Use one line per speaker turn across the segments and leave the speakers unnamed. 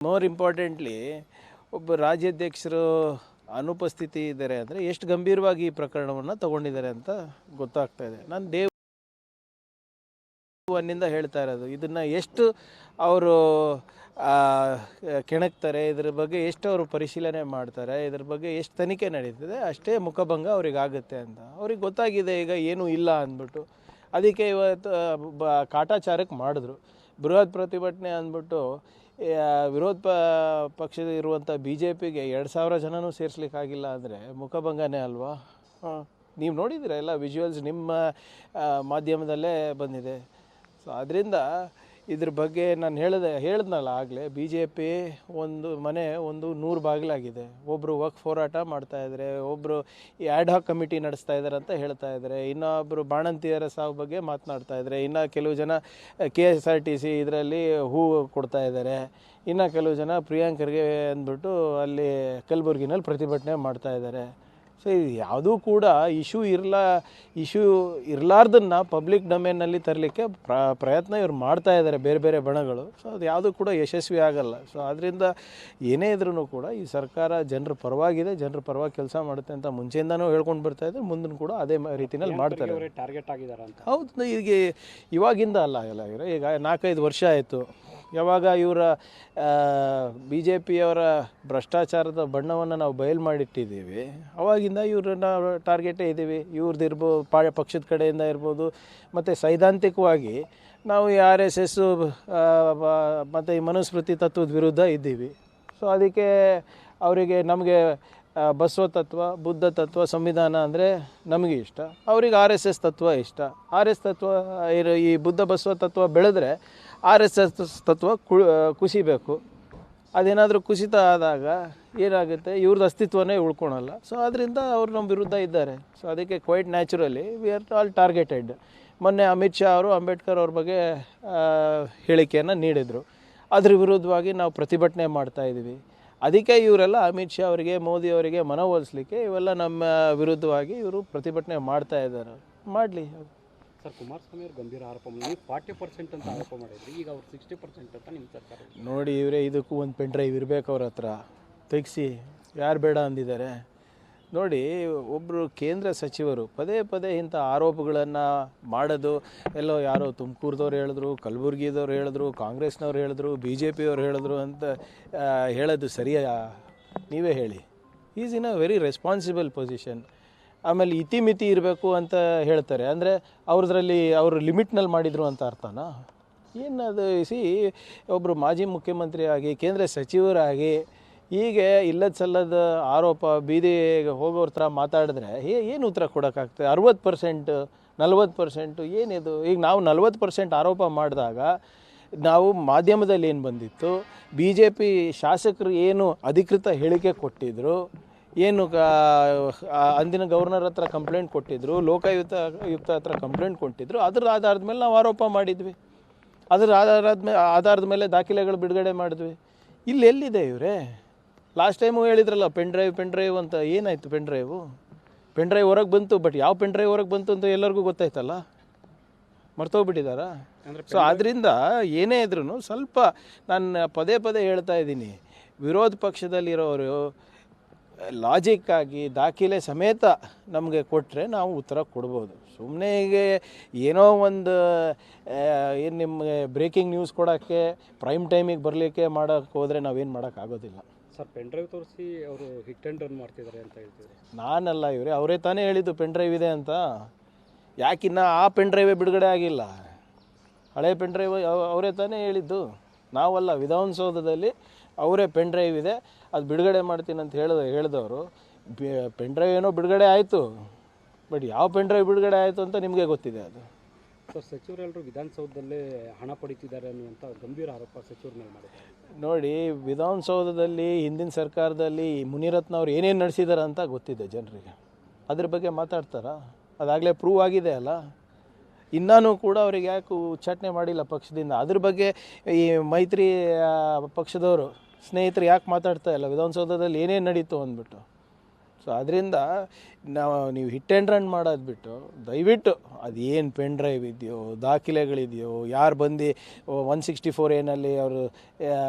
More importantly ಒಬ್ಬ ರಾಜ್ಯಾಧ್ಯಕ್ಷರು ಅನುಪಸ್ಥಿತಿ ಇದ್ದಾರೆ ಅಂದರೆ ಎಷ್ಟು ಗಂಭೀರವಾಗಿ ಈ ಪ್ರಕರಣವನ್ನು ತಗೊಂಡಿದ್ದಾರೆ ಅಂತ ಗೊತ್ತಾಗ್ತಾ ಇದೆ. ನಾನು ದೇವನಿಂದ ಹೇಳ್ತಾ ಇರೋದು, ಇದನ್ನು ಎಷ್ಟು ಅವರು ಕೆಣಕ್ತಾರೆ, ಇದ್ರ ಬಗ್ಗೆ ಎಷ್ಟು ಅವರು ಪರಿಶೀಲನೆ ಮಾಡ್ತಾರೆ, ಇದ್ರ ಬಗ್ಗೆ ಎಷ್ಟು ತನಿಖೆ ನಡೀತದೆ, ಅಷ್ಟೇ ಮುಖಭಂಗ ಅವ್ರಿಗೆ ಆಗುತ್ತೆ ಅಂತ ಅವ್ರಿಗೆ ಗೊತ್ತಾಗಿದೆ. ಈಗ ಏನೂ ಇಲ್ಲ ಅಂದ್ಬಿಟ್ಟು ಅದಕ್ಕೆ ಇವತ್ತು ಕಾಟಾಚಾರಕ್ಕೆ ಮಾಡಿದ್ರು. ಬೃಹತ್ ಪ್ರತಿಭಟನೆ ಅಂದ್ಬಿಟ್ಟು ವಿರೋಧ ಪಕ್ಷದ ಇರುವಂಥ BJPಗೆ 2,000 ಜನನೂ ಸೇರಿಸ್ಲಿಕ್ಕಾಗಿಲ್ಲ ಅಂದರೆ ಮುಖಭಂಗನೇ ಅಲ್ವಾ? ನೀವು ನೋಡಿದ್ದೀರ ಎಲ್ಲ ವಿಜುವಲ್ಸ್, ನಿಮ್ಮ ಮಾಧ್ಯಮದಲ್ಲೇ ಬಂದಿದೆ. ಸೊ ಅದರಿಂದ ಇದ್ರ ಬಗ್ಗೆ ನಾನು ಹೇಳಿದ್ನಲ್ಲ ಆಗಲೇ, BJP ಒಂದು ಮನೆ 100 ಬಾಗಿಲಾಗಿದೆ. ಒಬ್ಬರು ವಕ್ಫ್ ಹೋರಾಟ ಮಾಡ್ತಾಯಿದ್ದಾರೆ, ಒಬ್ಬರು ಈ ಆ್ಯಡ್ ಹಾಕ್ ಕಮಿಟಿ ನಡೆಸ್ತಾ ಇದ್ದಾರೆ ಅಂತ ಹೇಳ್ತಾ ಇದ್ದಾರೆ, ಇನ್ನೊಬ್ಬರು ಬಾಣಂತಿಯರ ಸಾವು ಬಗ್ಗೆ ಮಾತನಾಡ್ತಾ ಇದ್ದಾರೆ, ಇನ್ನು ಕೆಲವು ಜನ KSRTC ಇದರಲ್ಲಿ ಹೂ ಕೊಡ್ತಾ ಇದ್ದಾರೆ, ಇನ್ನು ಕೆಲವು ಜನ ಪ್ರಿಯಾಂಕರ್ಗೆ ಅಂದ್ಬಿಟ್ಟು ಅಲ್ಲಿ ಕಲಬುರ್ಗಿನಲ್ಲಿ ಪ್ರತಿಭಟನೆ ಮಾಡ್ತಾ ಇದ್ದಾರೆ. ಸೊ ಇದು ಯಾವುದೂ ಕೂಡ ಇಶ್ಯೂ ಇರಲಾರ್ದನ್ನು ಪಬ್ಲಿಕ್ ಡೊಮೇನಲ್ಲಿ ತರಲಿಕ್ಕೆ ಪ್ರಯತ್ನ ಇವ್ರು ಮಾಡ್ತಾ ಇದ್ದಾರೆ, ಬೇರೆ ಬೇರೆ ಬಣಗಳು. ಸೊ ಅದು ಯಾವುದೂ ಕೂಡ ಯಶಸ್ವಿ ಆಗಲ್ಲ. ಸೊ ಅದರಿಂದ ಏನೇ ಇದ್ರೂ ಕೂಡ ಈ ಸರ್ಕಾರ ಜನರ ಪರವಾಗಿದೆ, ಜನರ ಪರವಾಗಿ ಕೆಲಸ ಮಾಡುತ್ತೆ ಅಂತ ಮುಂಚೆಯಿಂದನೂ ಹೇಳ್ಕೊಂಡು ಬರ್ತಾ ಇದ್ದಾರೆ, ಮುಂದೂ ಕೂಡ ಅದೇ ರೀತಿಯಲ್ಲಿ ಮಾಡ್ತಾರೆ.
ಟಾರ್ಗೆಟ್ ಆಗಿದ್ದಾರೆ ಅಂತ.
ಹೌದು, ಈಗ ಇವಾಗಿಂದ ಅಲ್ಲ, ಎಲ್ಲ ಈಗ 4-5 ವರ್ಷ ಆಯಿತು. ಯಾವಾಗ ಇವರ BJPಯವರ ಭ್ರಷ್ಟಾಚಾರದ ಬಣ್ಣವನ್ನು ನಾವು ಬಯಲು ಮಾಡಿಟ್ಟಿದ್ದೀವಿ, ಅವಾಗಿಂದ ಇವ್ರನ್ನ ಟಾರ್ಗೆಟೇ ಇದ್ದೀವಿ. ಇವ್ರದ್ದು ಪಕ್ಷದ ಕಡೆಯಿಂದ ಇರ್ಬೋದು, ಮತ್ತು ಸೈದ್ಧಾಂತಿಕವಾಗಿ ನಾವು ಈ RSS ಮತ್ತು ಈ ಮನುಸ್ಮೃತಿ ತತ್ವದ ವಿರುದ್ಧ ಇದ್ದೀವಿ. ಸೊ ಅದಕ್ಕೆ ಅವರಿಗೆ ನಮಗೆ ಬಸವ ತತ್ವ, ಬುದ್ಧ ತತ್ವ, ಸಂವಿಧಾನ ಅಂದರೆ ನಮಗೆ ಇಷ್ಟ, ಅವ್ರಿಗೆ RSS ತತ್ವ ಇಷ್ಟ. RS ತತ್ವ ಈ ಬುದ್ಧ ಬಸವ ತತ್ವ ಬೆಳೆದ್ರೆ RSS ತತ್ವ ಕುಸಿಬೇಕು. ಅದೇನಾದರೂ ಕುಸಿತ ಆದಾಗ ಏನಾಗುತ್ತೆ, ಇವ್ರದ್ದು ಅಸ್ತಿತ್ವನೇ ಉಳ್ಕೊಳಲ್ಲ. ಸೊ ಅದರಿಂದ ಅವರು ನಮ್ಮ ವಿರುದ್ಧ ಇದ್ದಾರೆ. ಸೊ ಅದಕ್ಕೆ quite naturally we are all targeted. ಮೊನ್ನೆ ಅಮಿತ್ ಶಾ ಅವರು ಅಂಬೇಡ್ಕರ್ ಅವ್ರ ಬಗ್ಗೆ ಹೇಳಿಕೆಯನ್ನು ನೀಡಿದರು. ಅದ್ರ ವಿರುದ್ಧವಾಗಿ ನಾವು ಪ್ರತಿಭಟನೆ ಮಾಡ್ತಾಯಿದ್ದೀವಿ. ಅದಕ್ಕೆ ಇವರೆಲ್ಲ ಅಮಿತ್ ಶಾ ಅವರಿಗೆ, ಮೋದಿ ಅವರಿಗೆ ಮನವೊಲಿಸಲಿಕ್ಕೆ ಇವೆಲ್ಲ ನಮ್ಮ ವಿರುದ್ಧವಾಗಿ ಇವರು ಪ್ರತಿಭಟನೆ ಮಾಡ್ತಾ ಇದ್ದಾರೆ. ಮಾಡಲಿ
ಸರ್. ಕುಮಾರಸ್ವಾಮಿ ಅವರು ಗಂಭೀರ ಆರೋಪ ಮಾಡಿ 40% ಅಂತ ಆರೋಪ ಮಾಡಿದ್ರಿ, ಈಗ ಅವ್ರು 60% ಅಂತ ನಿಮ್ಮ ಸರ್ಕಾರ.
ನೋಡಿ ಇವರೇ, ಇದಕ್ಕೂ ಒಂದು ಪೆನ್ ಡ್ರೈವ್ ಇರಬೇಕು ಅವ್ರ ಹತ್ರ, ತೆಗಿಸಿ. ಯಾರು ಬೇಡ ಅಂದಿದ್ದಾರೆ? ನೋಡಿ, ಒಬ್ಬರು ಕೇಂದ್ರ ಸಚಿವರು ಪದೇ ಪದೇ ಇಂಥ ಆರೋಪಗಳನ್ನು ಮಾಡೋದು, ಎಲ್ಲೋ ಯಾರೋ ತುಮಕೂರದವ್ರು ಹೇಳಿದ್ರು, ಕಲಬುರ್ಗಿದವ್ರು ಹೇಳಿದ್ರು, ಕಾಂಗ್ರೆಸ್ನವ್ರು ಹೇಳಿದ್ರು, BJPಯವ್ರು ಹೇಳಿದ್ರು ಅಂತ ಹೇಳೋದು ಸರಿಯಾ? ನೀವೇ ಹೇಳಿ. Is in a very responsible position. ಆಮೇಲೆ ಇತಿಮಿತಿ ಇರಬೇಕು ಅಂತ ಹೇಳ್ತಾರೆ, ಅಂದರೆ ಅವರು ಲಿಮಿಟ್ನಲ್ಲಿ ಮಾಡಿದರು ಅಂತ ಅರ್ಥನಾ? ಏನದು? ಒಬ್ಬರು ಮಾಜಿ ಮುಖ್ಯಮಂತ್ರಿ ಆಗಿ, ಕೇಂದ್ರ ಸಚಿವರಾಗಿ ಹೀಗೆ ಇಲ್ಲದ ಸಲ್ಲದ ಆರೋಪ, ಬೀದಿಗೆ ಹೋಗೋರ ಥರ ಮಾತಾಡಿದ್ರೆ ಏನು ಉತ್ತರ ಕೊಡೋಕ್ಕಾಗ್ತದೆ? 60%, 40% ಏನಿದು? ಈಗ ನಾವು 40% ಆರೋಪ ಮಾಡಿದಾಗ ನಾವು ಮಾಧ್ಯಮದಲ್ಲಿ ಏನು ಬಂದಿತ್ತು, BJP ಶಾಸಕರು ಏನು ಅಧಿಕೃತ ಹೇಳಿಕೆ ಕೊಟ್ಟಿದ್ದರು, ಏನು ಅಂದಿನ ಗವರ್ನರ್ ಹತ್ರ ಕಂಪ್ಲೇಂಟ್ ಕೊಟ್ಟಿದ್ದರು, ಲೋಕಾಯುಕ್ತ ಹತ್ರ ಕಂಪ್ಲೇಂಟ್ ಕೊಟ್ಟಿದ್ದರು, ಅದರ ಆಧಾರದ ಮೇಲೆ ನಾವು ಆರೋಪ ಮಾಡಿದ್ವಿ. ಅದರ ಆಧಾರದ ಮೇಲೆ ದಾಖಲೆಗಳು ಬಿಡುಗಡೆ ಮಾಡಿದ್ವಿ. ಇಲ್ಲಿ ಎಲ್ಲಿದೆ ಇವರೇ? ಲಾಸ್ಟ್ ಟೈಮು ಹೇಳಿದ್ರಲ್ಲ ಪೆನ್ ಡ್ರೈವ್ ಅಂತ. ಏನಾಯಿತು ಪೆನ್ ಡ್ರೈವ್ ಹೊರಗೆ ಬಂತು, ಬಟ್ ಯಾವ ಪೆನ್ ಡ್ರೈವ್ ಹೊರಗೆ ಬಂತು ಅಂತ ಎಲ್ಲರಿಗೂ ಗೊತ್ತಾಯ್ತಲ್ಲ, ಮರ್ತೋಗ್ಬಿಟ್ಟಿದ್ದಾರಾ? ಸೊ ಆದ್ದರಿಂದ ಏನೇ ಇದ್ರೂ ಸ್ವಲ್ಪ ನಾನು ಪದೇ ಪದೇ ಹೇಳ್ತಾ ಇದ್ದೀನಿ, ವಿರೋಧ ಪಕ್ಷದಲ್ಲಿರೋರು ಲಾಜಿಕ್ಕಾಗಿ ದಾಖಲೆ ಸಮೇತ ನಮಗೆ ಕೊಟ್ಟರೆ ನಾವು ಉತ್ತರ ಕೊಡ್ಬೋದು. ಸುಮ್ಮನೆ ಹೀಗೆ ಏನೋ ಒಂದು ಏನು ನಿಮಗೆ ಬ್ರೇಕಿಂಗ್ ನ್ಯೂಸ್ ಕೊಡೋಕ್ಕೆ, ಪ್ರೈಮ್ ಟೈಮಿಗೆ ಬರಲಿಕ್ಕೆ ಮಾಡೋಕ್ಕೆ ಹೋದರೆ ನಾವೇನು ಮಾಡೋಕ್ಕಾಗೋದಿಲ್ಲ.
ಸರ್, ಪೆನ್ ಡ್ರೈವ್ ತೋರಿಸಿ ಅವರು ಹಿಟ್ ಆ್ಯಂಡ್ ರನ್ ಮಾಡ್ತಿದ್ದಾರೆ ಅಂತ ಹೇಳ್ತಿದ್ದಾರೆ.
ನಾನಲ್ಲ, ಅವರೇ ತಾನೇ ಹೇಳಿದ್ದು ಪೆನ್ ಡ್ರೈವ್ ಇದೆ ಅಂತ. ಯಾಕಿನ್ನ ಆ ಪೆನ್ ಡ್ರೈವೇ ಬಿಡುಗಡೆ ಆಗಿಲ್ಲ? ಹಳೆ ಪೆನ್ ಡ್ರೈವ್ ಅವರೇ ತಾನೇ ಹೇಳಿದ್ದು, ನಾವಲ್ಲ. ವಿಧಾನಸೌಧದಲ್ಲಿ ಅವರೇ ಪೆನ್ ಡ್ರೈವ್ ಇದೆ, ಅದು ಬಿಡುಗಡೆ ಮಾಡ್ತೀನಿ ಅಂತ ಹೇಳಿದವರು. ಪೆನ್ ಡ್ರೈವ್ ಏನೋ ಬಿಡುಗಡೆ ಆಯಿತು, ಬಟ್ ಯಾವ ಪೆನ್ ಡ್ರೈವ್ ಬಿಡುಗಡೆ ಆಯಿತು ಅಂತ ನಿಮಗೆ ಗೊತ್ತಿದೆ. ಅದು
ಸರ್, ಸಚಿವರೆಲ್ಲರೂ ವಿಧಾನಸೌಧದಲ್ಲೇ ಹಣ ಪಡಿತಿದ್ದಾರೆ ಅನ್ನುವಂಥ ಗಂಭೀರ ಆರೋಪ ಸಚಿವರ ಮೇಲೆ ಮಾಡಿದ್ದಾರೆ.
ನೋಡಿ, ವಿಧಾನಸೌಧದಲ್ಲಿ ಹಿಂದಿನ ಸರ್ಕಾರದಲ್ಲಿ ಮುನಿರತ್ನ ಅವ್ರು ಏನೇನು ನಡೆಸಿದ್ದಾರೆ ಅಂತ ಗೊತ್ತಿದೆ ಜನರಿಗೆ. ಅದ್ರ ಬಗ್ಗೆ ಮಾತಾಡ್ತಾರಾ? ಅದಾಗಲೇ ಪ್ರೂವ್ ಆಗಿದೆ ಅಲ್ಲ. ಇನ್ನೂ ಕೂಡ ಅವ್ರಿಗೆ ಯಾಕೆ ಉಚ್ಚಾಟನೆ ಮಾಡಿಲ್ಲ ಪಕ್ಷದಿಂದ? ಅದ್ರ ಬಗ್ಗೆ ಈ ಮೈತ್ರಿ ಪಕ್ಷದವರು, ಸ್ನೇಹಿತರು ಯಾಕೆ ಮಾತಾಡ್ತಾ ಇಲ್ಲ? ವಿಧಾನಸೌಧದಲ್ಲಿ ಏನೇನು ನಡೀತು ಅಂದ್ಬಿಟ್ಟು ಸೊ ಅದರಿಂದ ನೀವು ಹಿಟ್ ಆ್ಯಂಡ್ ರನ್ ಮಾಡೋದು ಬಿಟ್ಟು ದಯವಿಟ್ಟು ಅದೇನು ಪೆನ್ ಡ್ರೈವ್ ಇದೆಯೋ ದಾಖಲೆಗಳಿದೆಯೋ ಯಾರು ಬಂದು 164 ಏನಲ್ಲಿ ಅವರು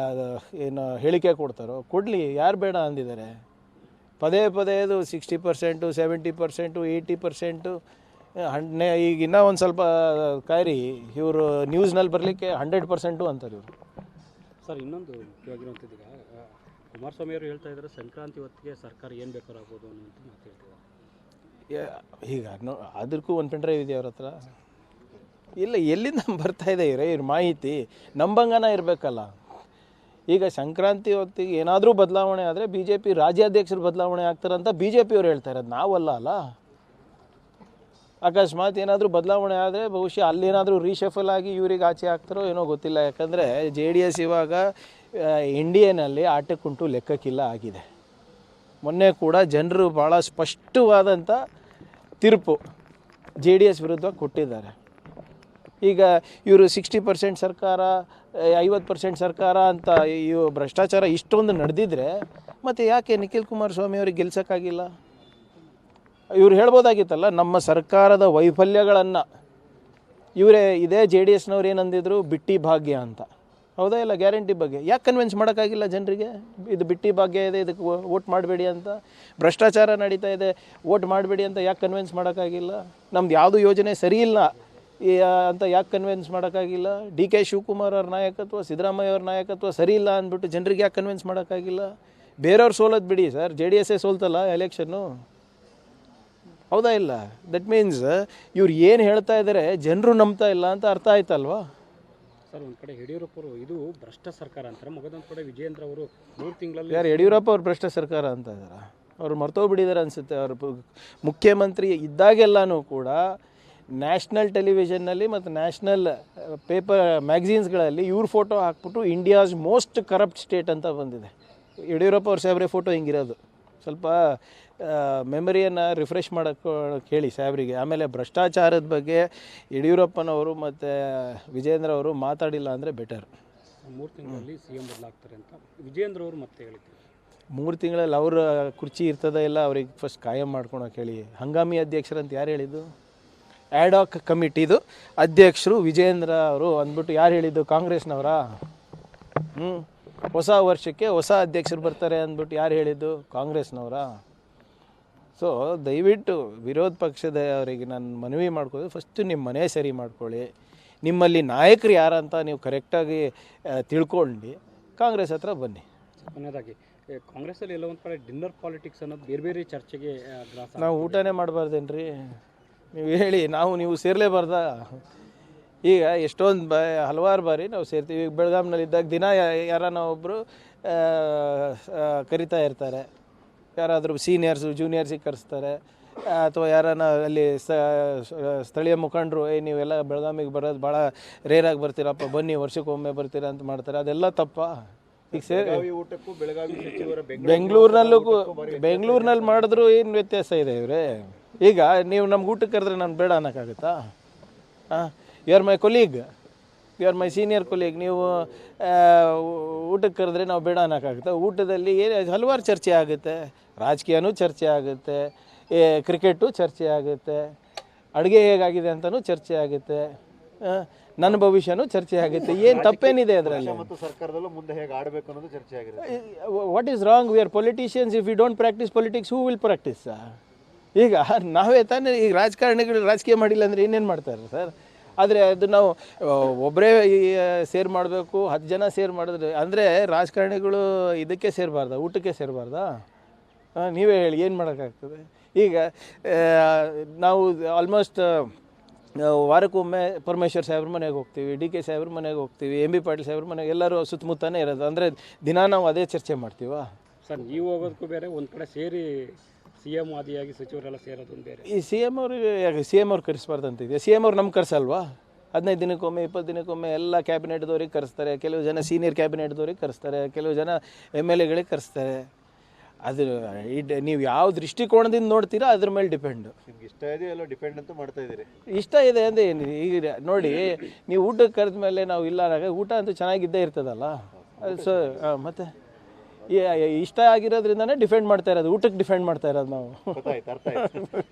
ಏನು ಹೇಳಿಕೆ ಕೊಡ್ತಾರೋ ಕೊಡಲಿ, ಯಾರು ಬೇಡ ಅಂದಿದ್ದಾರೆ. ಪದೇ ಪದೇ ಅದು 60%, 70%, 80%. ಈಗ ಇನ್ನೂ ಒಂದು ಸ್ವಲ್ಪ ಕಾಯ್ರಿ, ಇವರು ನ್ಯೂಸ್ನಲ್ಲಿ ಬರಲಿಕ್ಕೆ 100% ಅಂತಾರೆ ಇವರು.
ಸರ್ ಇನ್ನೊಂದು ಮುಖ್ಯವಾಗಿರುವಂಥದ್ದು, ಈಗ ಕುಮಾರಸ್ವಾಮಿ ಅವರು ಹೇಳ್ತಾ ಇದ್ದಾರೆ ಸಂಕ್ರಾಂತಿ ಹೊತ್ತಿಗೆ ಸರ್ಕಾರ ಏನು ಬೇಕಾದ್ರೂ ಆಗ್ಬೋದು ಅನ್ನೋಂಥ ಮಾತು ಹೇಳ್ತಿದ್ದಾರೆ.
ಈಗ ಅದಕ್ಕೂ ಒಂದು ಪೆನ್ ಡ್ರೈವ್ ಇದೆಯಾ ಅವ್ರ ಹತ್ರ? ಇಲ್ಲ, ಎಲ್ಲಿಂದ ಬರ್ತಾ ಇದೆ ಇವ್ರ ಮಾಹಿತಿ? ನಂಬಂಗನ ಇರಬೇಕಲ್ಲ. ಈಗ ಸಂಕ್ರಾಂತಿ ಹೊತ್ತಿಗೆ ಏನಾದರೂ ಬದಲಾವಣೆ ಆದರೆ BJP ರಾಜ್ಯಾಧ್ಯಕ್ಷರು ಬದಲಾವಣೆ ಆಗ್ತಾರಂತ BJP ಅವ್ರು ಹೇಳ್ತಾ ಇರೋದು, ನಾವಲ್ಲ ಅಲ್ಲ. ಅಕಸ್ಮಾತ್ ಏನಾದರೂ ಬದಲಾವಣೆ ಆದರೆ ಬಹುಶಃ ಅಲ್ಲೇನಾದರೂ ರೀಶಫಲ್ ಆಗಿ ಇವ್ರಿಗೆ ಆಚೆ ಆಗ್ತಾರೋ ಏನೋ ಗೊತ್ತಿಲ್ಲ. ಯಾಕಂದರೆ JDS ಇವಾಗ NDAನಲ್ಲಿ ಆಟಕ್ಕುಂಟು ಲೆಕ್ಕಕ್ಕಿಲ್ಲ ಆಗಿದೆ. ಮೊನ್ನೆ ಕೂಡ ಜನರು ಭಾಳ ಸ್ಪಷ್ಟವಾದಂಥ ತೀರ್ಪು JDS ವಿರುದ್ಧ ಕೊಟ್ಟಿದ್ದಾರೆ. ಈಗ ಇವರು 60% ಸರ್ಕಾರ 50% ಸರ್ಕಾರ ಅಂತ ಇವು ಭ್ರಷ್ಟಾಚಾರ ಇಷ್ಟೊಂದು ನಡೆದಿದ್ರೆ ಮತ್ತು ಯಾಕೆ ನಿಖಿಲ್ ಕುಮಾರಸ್ವಾಮಿ ಅವ್ರಿಗೆ ಗೆಲ್ಸೋಕ್ಕಾಗಿಲ್ಲ? ಇವ್ರು ಹೇಳ್ಬೋದಾಗಿತ್ತಲ್ಲ, ನಮ್ಮ ಸರ್ಕಾರದ ವೈಫಲ್ಯಗಳನ್ನು ಇವರೇ ಇದೇ JDSನವ್ರು ಏನಂದಿದ್ರು, ಬಿಟ್ಟಿ ಭಾಗ್ಯ ಅಂತ. ಹೌದಾ ಇಲ್ಲ? ಗ್ಯಾರಂಟಿ ಬಗ್ಗೆ ಯಾಕೆ ಕನ್ವಿನ್ಸ್ ಮಾಡೋಕ್ಕಾಗಿಲ್ಲ ಜನರಿಗೆ? ಇದು ಬಿಟ್ಟಿ ಭಾಗ್ಯ ಇದೆ, ಇದಕ್ಕೆ ವೋಟ್ ಮಾಡಬೇಡಿ ಅಂತ. ಭ್ರಷ್ಟಾಚಾರ ನಡೀತಾ ಇದೆ, ವೋಟ್ ಮಾಡಬೇಡಿ ಅಂತ ಯಾಕೆ ಕನ್ವಿನ್ಸ್ ಮಾಡೋಕ್ಕಾಗಿಲ್ಲ? ನಮ್ದು ಯಾವುದು ಯೋಜನೆ ಸರಿ ಇಲ್ಲ ಅಂತ ಯಾಕೆ ಕನ್ವಿನ್ಸ್ ಮಾಡೋಕ್ಕಾಗಿಲ್ಲ? DK ಶಿವಕುಮಾರ್ ಅವ್ರ ನಾಯಕತ್ವ, ಸಿದ್ದರಾಮಯ್ಯ ಅವ್ರ ನಾಯಕತ್ವ ಸರಿ ಇಲ್ಲ ಅಂದ್ಬಿಟ್ಟು ಜನರಿಗೆ ಯಾಕೆ ಕನ್ವಿನ್ಸ್ ಮಾಡೋಕ್ಕಾಗಿಲ್ಲ? ಬೇರೆಯವ್ರು ಸೋಲೋದು ಬಿಡಿ ಸರ್, JDSೇ ಸೋಲ್ತಲ್ಲ ಎಲೆಕ್ಷನ್ನು. ಹೌದಾ ಇಲ್ಲ? ದಟ್ ಮೀನ್ಸ್ ಇವ್ರು ಏನು ಹೇಳ್ತಾ ಇದ್ದಾರೆ ಜನರು ನಂಬ್ತಾ ಇಲ್ಲ ಅಂತ ಅರ್ಥ ಆಯ್ತಲ್ವಾ?
ಸರ್ ಒಂದು ಕಡೆ ಯಡಿಯೂರಪ್ಪರು ಇದು ಭ್ರಷ್ಟ ಸರ್ಕಾರ ಅಂತಾರೆ, ಮಗದೊಂದು ಕಡೆ ವಿಜಯೇಂದ್ರ ಅವರು 3 ತಿಂಗಳಲ್ಲಿ
ಯಾರು ಯಡಿಯೂರಪ್ಪ ಅವ್ರು ಭ್ರಷ್ಟ ಸರ್ಕಾರ ಅಂತ ಇದ್ದಾರೆ? ಅವ್ರು ಮರ್ತೋಗ್ಬಿಟ್ಟಿದ್ದಾರೆ ಅನಿಸುತ್ತೆ. ಅವರು ಮುಖ್ಯಮಂತ್ರಿ ಇದ್ದಾಗೆಲ್ಲನೂ ಕೂಡ ನ್ಯಾಷನಲ್ ಟೆಲಿವಿಷನ್ನಲ್ಲಿ ಮತ್ತು ನ್ಯಾಷನಲ್ ಪೇಪರ್ ಮ್ಯಾಗಝೀನ್ಸ್ಗಳಲ್ಲಿ ಇವ್ರ ಫೋಟೋ ಹಾಕ್ಬಿಟ್ಟು ಇಂಡಿಯಾಸ್ ಮೋಸ್ಟ್ ಕರಪ್ಟ್ ಸ್ಟೇಟ್ ಅಂತ ಬಂದಿದೆ. ಯಡಿಯೂರಪ್ಪ ಅವ್ರ ಸಾಹೇಬ್ರೆ ಫೋಟೋ ಹಿಂಗಿರೋದು. ಸ್ವಲ್ಪ ಮೆಮರಿಯನ್ನು ರಿಫ್ರೆಶ್ ಮಾಡೋಕ್ಕೆ ಹೇಳಿ ಸಾಹೇಬ್ರಿಗೆ. ಆಮೇಲೆ ಭ್ರಷ್ಟಾಚಾರದ ಬಗ್ಗೆ ಯಡಿಯೂರಪ್ಪನವರು ಮತ್ತು ವಿಜೇಂದ್ರ ಅವರು ಮಾತಾಡಿಲ್ಲ ಅಂದರೆ ಬೆಟರ್.
3 ತಿಂಗಳಲ್ಲಿ CM ಬದಲಾಗ್ತಾರೆ ಅಂತ ವಿಜೇಂದ್ರ ಅವರು ಮತ್ತೆ ಹೇಳಿದ್ರು.
3 ತಿಂಗಳಲ್ಲಿ ಅವ್ರ ಕುರ್ಚಿ ಇರ್ತದೆ ಇಲ್ಲ, ಅವ್ರಿಗೆ ಫಸ್ಟ್ ಕಾಯಂ ಮಾಡ್ಕೊಳಕ್ಕೆ ಹೇಳಿ. ಹಂಗಾಮಿ ಅಧ್ಯಕ್ಷರಂತ ಯಾರು ಹೇಳಿದ್ದು? ಆ್ಯಡಾಕ್ ಕಮಿಟಿದು ಅಧ್ಯಕ್ಷರು ವಿಜೇಂದ್ರ ಅವರು ಅಂದ್ಬಿಟ್ಟು ಯಾರು ಹೇಳಿದ್ದು? ಕಾಂಗ್ರೆಸ್ನವರಾ? ಹೊಸ ವರ್ಷಕ್ಕೆ ಹೊಸ ಅಧ್ಯಕ್ಷರು ಬರ್ತಾರೆ ಅಂದ್ಬಿಟ್ಟು ಯಾರು ಹೇಳಿದ್ದು? ಕಾಂಗ್ರೆಸ್ನವರಾ? ಸೊ ದಯವಿಟ್ಟು ವಿರೋಧ ಪಕ್ಷದ ಅವರಿಗೆ ನಾನು ಮನವಿ ಮಾಡ್ಕೋದು, ಫಸ್ಟು ನಿಮ್ಮ ಮನೆ ಸರಿ ಮಾಡ್ಕೊಳ್ಳಿ. ನಿಮ್ಮಲ್ಲಿ ನಾಯಕರು ಯಾರಂತ ನೀವು ಕರೆಕ್ಟಾಗಿ ತಿಳ್ಕೊಂಡು ಕಾಂಗ್ರೆಸ್ ಹತ್ರ ಬನ್ನಿ.
ಕೊನೆಯದಾಗಿ ಕಾಂಗ್ರೆಸ್ಸಲ್ಲಿ ಎಲ್ಲ ಒಂದು ಕಡೆ ಡಿನ್ನರ್ ಪಾಲಿಟಿಕ್ಸ್ ಅನ್ನೋದು ಬೇರೆ ಬೇರೆ ಚರ್ಚೆಗೆ
ನಾವು ಊಟನೇ ಮಾಡಬಾರ್ದೇನ್ರಿ? ನೀವು ಹೇಳಿ, ನೀವು ಸೇರಲೇಬಾರ್ದಾ? ಈಗ ಎಷ್ಟೊಂದು ಹಲವಾರು ಬಾರಿ ನಾವು ಸೇರ್ತೀವಿ. ಈಗ ಬೆಳಗಾಂನಲ್ಲಿದ್ದಾಗ ದಿನ ಯಾರನ್ನ ಒಬ್ಬರು ಕರಿತಾ ಇರ್ತಾರೆ. ಯಾರಾದರೂ ಸೀನಿಯರ್ಸು ಜೂನಿಯರ್ಸಿಗೆ ಕರೆಸ್ತಾರೆ, ಅಥವಾ ಯಾರನ್ನ ಅಲ್ಲಿ ಸ್ಥಳೀಯ ಮುಖಂಡರು ನೀವೆಲ್ಲ ಬೆಳಗಾಮಿಗೆ ಬರೋದು ಭಾಳ ರೇರಾಗಿ ಬರ್ತೀರಪ್ಪ, ಬನ್ನಿ ವರ್ಷಕ್ಕೊಮ್ಮೆ ಬರ್ತೀರಾ ಅಂತ ಮಾಡ್ತಾರೆ. ಅದೆಲ್ಲ ತಪ್ಪ. ಈಗ ಬೆಂಗಳೂರಿನಲ್ಲಿ ಮಾಡಿದ್ರು ಏನು ವ್ಯತ್ಯಾಸ ಇದೆ ಇವರೇ? ಈಗ ನೀವು ನಮ್ಗೆ ಊಟಕ್ಕೆ ಕರೆದ್ರೆ ನಾನು ಬೇಡ ಅನ್ನೋಕ್ಕಾಗುತ್ತಾ? You are my colleague, you are my senior colleague. ನೀವು ಊಟಕ್ಕೆ ಕರೆದ್ರೆ ನಾವು ಬೇಡ ಅನ್ನೋಕ್ಕಾಗುತ್ತಾ? ಊಟದಲ್ಲಿ ಹಲವಾರು ಚರ್ಚೆ ಆಗುತ್ತೆ. ರಾಜಕೀಯನೂ ಚರ್ಚೆ ಆಗುತ್ತೆ, ಕ್ರಿಕೆಟು ಚರ್ಚೆ ಆಗುತ್ತೆ, ಅಡುಗೆ ಹೇಗಾಗಿದೆ ಅಂತಲೂ ಚರ್ಚೆ ಆಗುತ್ತೆ, ನನ್ನ ಭವಿಷ್ಯನೂ ಚರ್ಚೆ ಆಗುತ್ತೆ. ಏನು ತಪ್ಪೇನಿದೆ ಅದರಲ್ಲಿ?
ಮತ್ತು ಸರ್ಕಾರದಲ್ಲೂ ಮುಂದೆ ಹೇಗೆ ಆಡಬೇಕು ಅನ್ನೋದು ಚರ್ಚೆ ಆಗಿದೆ.
What is wrong? We are politicians. If you don't practise politics, who will practise? ಈಗ ನಾವೇ ತಾನೇ ಈಗ ರಾಜಕಾರಣಿಗಳು ರಾಜಕೀಯ ಮಾಡಿಲ್ಲ ಅಂದರೆ ಇನ್ನೇನು ಮಾಡ್ತಾರೆ ಸರ್? ಆದರೆ ಅದು ನಾವು ಒಬ್ಬರೇ ಸೇರ್ ಮಾಡಬೇಕು, 10 ಜನ ಸೇರ್ ಮಾಡಿದ್ರೆ ಅಂದರೆ ರಾಜಕಾರಣಿಗಳು ಇದಕ್ಕೆ ಸೇರಬಾರ್ದಾ? ಊಟಕ್ಕೆ ಸೇರಬಾರ್ದಾ? ನೀವೇ ಹೇಳಿ, ಏನು ಮಾಡೋಕ್ಕಾಗ್ತದೆ? ಈಗ ನಾವು ಆಲ್ಮೋಸ್ಟ್ ವಾರಕ್ಕೊಮ್ಮೆ ಪರಮೇಶ್ವರ್ ಸಾಹೇಬ್ರ ಮನೆಗೆ ಹೋಗ್ತೀವಿ, DK ಸಾಹೇಬ್ರ ಮನೆಗೆ ಹೋಗ್ತೀವಿ, MB ಪಾಟೀಲ್ ಸಾಹೇಬ್ರ ಮನೆಗೆ, ಎಲ್ಲರೂ ಸುತ್ತಮುತ್ತನೇ ಇರೋದು. ಅಂದರೆ ದಿನ ನಾವು ಅದೇ ಚರ್ಚೆ ಮಾಡ್ತೀವ
ಸರ್? ನೀವು ಹೋಗೋದಕ್ಕೂ ಬೇರೆ, ಒಂದು ಕಡೆ ಸೇರಿ CM ಆದಿಯಾಗಿ ಸಚಿವರೆಲ್ಲ ಸೇರೋದೊಂದು ಬೇರೆ.
ಈ CM ಅವ್ರು ಕರೆಸ್ಬಾರ್ದು ಅಂತಿದೆ. CM ಅವ್ರು ನಮ್ಗೆ ಕರೆಸಲ್ವಾ? 15 ದಿನಕ್ಕೊಮ್ಮೆ 20 ದಿನಕ್ಕೊಮ್ಮೆ ಎಲ್ಲ ಕ್ಯಾಬಿನೆಟ್ದವ್ರಿಗೆ ಕರೆಸ್ತಾರೆ. ಕೆಲವು ಜನ ಸೀನಿಯರ್ ಕ್ಯಾಬಿನೆಟ್ದವ್ರಿಗೆ ಕರೆಸ್ತಾರೆ, ಕೆಲವು ಜನ MLAಗಳಿಗೆ ಕರೆಸ್ತಾರೆ. ಅದು ನೀವು ಯಾವ ದೃಷ್ಟಿಕೋನದಿಂದ ನೋಡ್ತೀರಾ ಅದ್ರ ಮೇಲೆ ಡಿಪೆಂಡು.
ನಿಮ್ಗೆ ಇಷ್ಟ ಇದೆ ಎಲ್ಲ ಡಿಪೆಂಡ್ ಅಂತ ಮಾಡ್ತಾ ಇದ್ದೀರಿ.
ಇಷ್ಟ ಇದೆ ಅಂದರೆ ಏನಿದೆ? ಈಗ ನೋಡಿ, ನೀವು ಊಟಕ್ಕೆ ಕರೆದ ಮೇಲೆ ನಾವು ಇಲ್ಲ, ಊಟ ಅಂತೂ ಚೆನ್ನಾಗಿದ್ದೇ ಇರ್ತದಲ್ಲ ಅದು. ಸೊ ಮತ್ತು ಇಷ್ಟ ಆಗಿರೋದ್ರಿಂದನೇ ಡಿಫೆಂಡ್ ಮಾಡ್ತಾ ಇರೋದು, ಊಟಕ್ಕೆ ಡಿಫೆಂಡ್ ಮಾಡ್ತಾ ಇರೋದು ನಾವು.
ಗೊತ್ತಾಯ್ತು, ಅರ್ಥ ಆಯ್ತು.